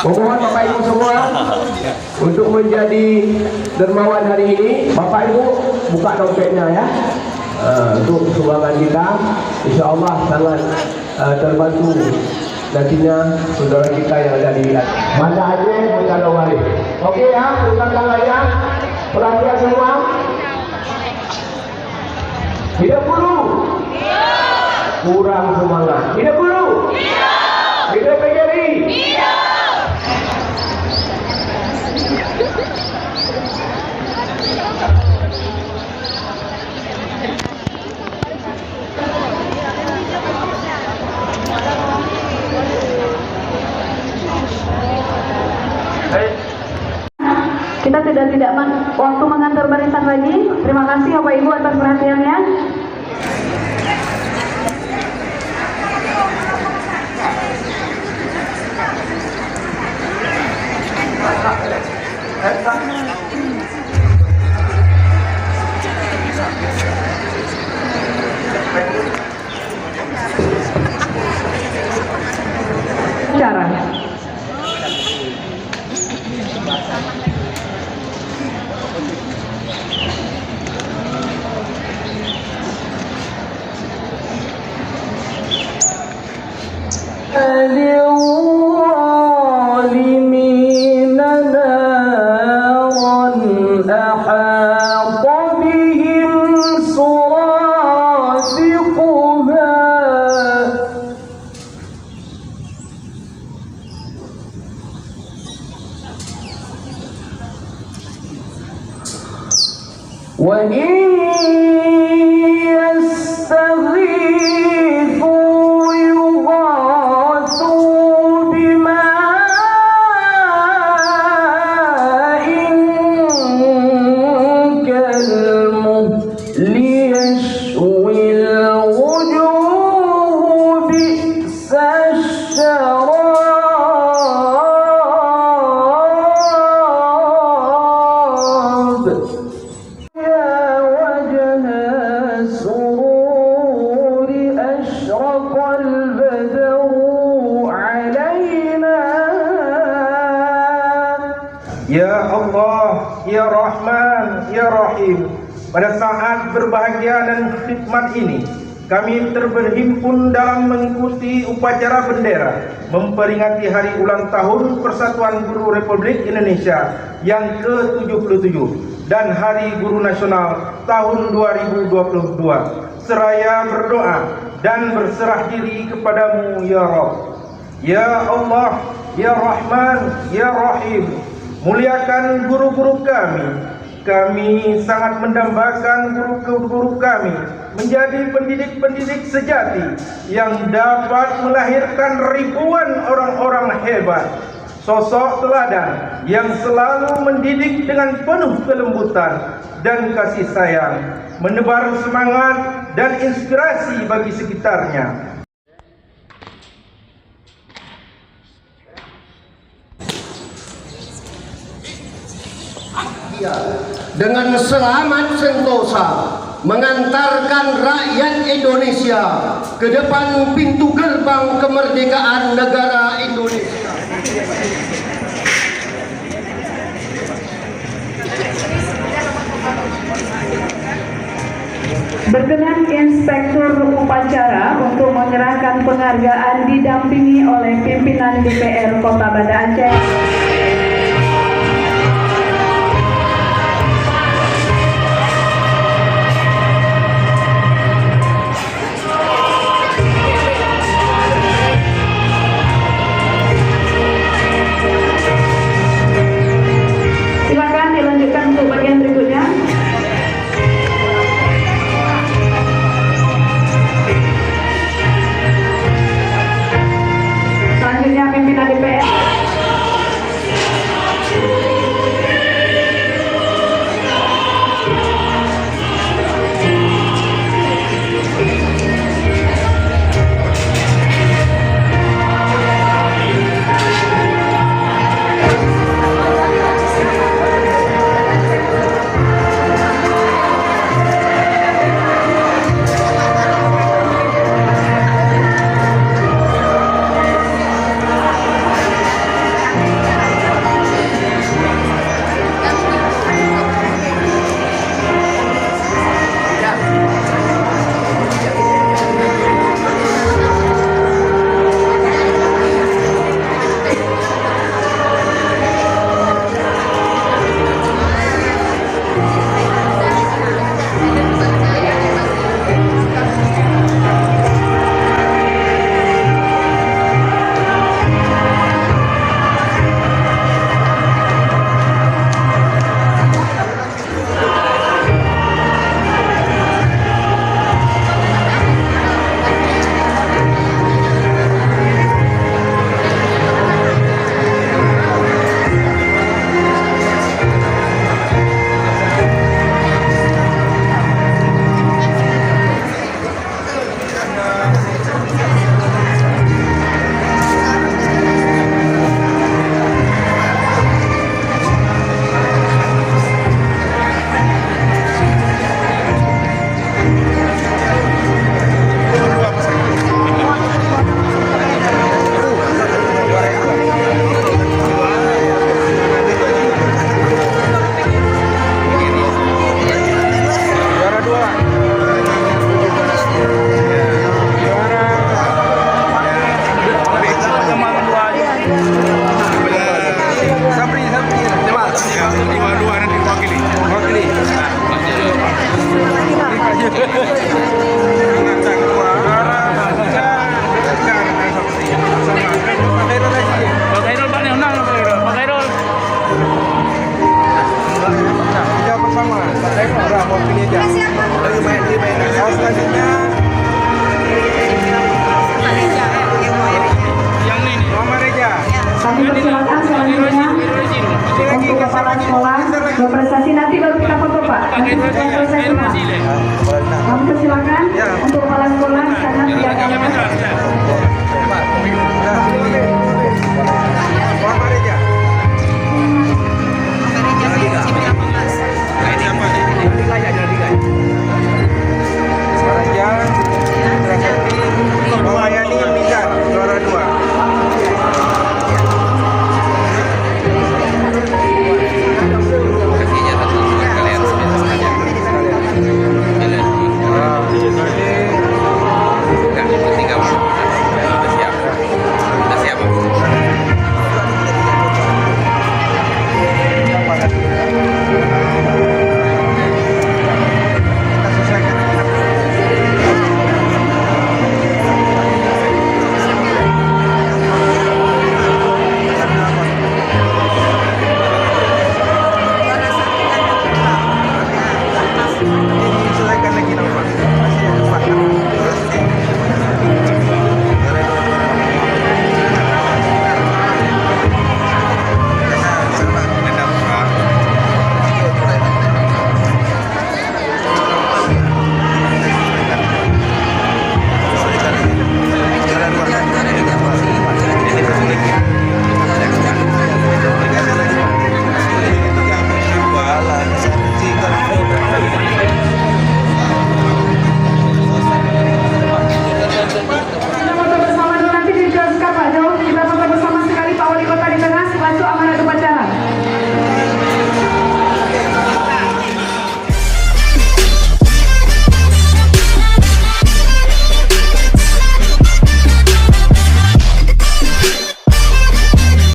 Mohon Bapak Ibu semua untuk menjadi dermawan hari ini. Bapak Ibu buka dompetnya ya. Untuk sumbangan kita, insya Allah sangat terbantu nantinya saudara kita yang ada di Banda Aceh Bengkalo Waris. Oke ya, tentang layan, perhatian semua. Hidup dulu. Kurang semangat. Hidup dulu. Hidup PGRI. Kita tidak waktu mengantar barisan lagi. Terima kasih Bapak Ibu atas perhatiannya. Cara. للظالمين نارا أحاط بهم سرادقها وإن يستغيثوا يغاثوا بماء كالمهل يشوي الوجوه بئس الشراب Ya Allah, Ya Rahman, Ya Rahim. Pada saat berbahagia dan khidmat ini, kami terberhimpun dalam mengikuti upacara bendera memperingati hari ulang tahun Persatuan Guru Republik Indonesia yang ke-77 dan Hari Guru Nasional tahun 2022. Seraya berdoa dan berserah diri kepadamu ya Rabb. Ya Allah, Ya Rahman, Ya Rahim. Muliakan guru-guru kami. Kami sangat mendambakan guru-guru kami menjadi pendidik-pendidik sejati yang dapat melahirkan ribuan orang-orang hebat. Sosok teladan yang selalu mendidik dengan penuh kelembutan dan kasih sayang, menebar semangat dan inspirasi bagi sekitarnya. Dengan selamat sentosa mengantarkan rakyat Indonesia ke depan pintu gerbang kemerdekaan negara Indonesia. Berkenan Inspektur Upacara untuk menyerahkan penghargaan didampingi oleh pimpinan DPR Kota Banda Aceh.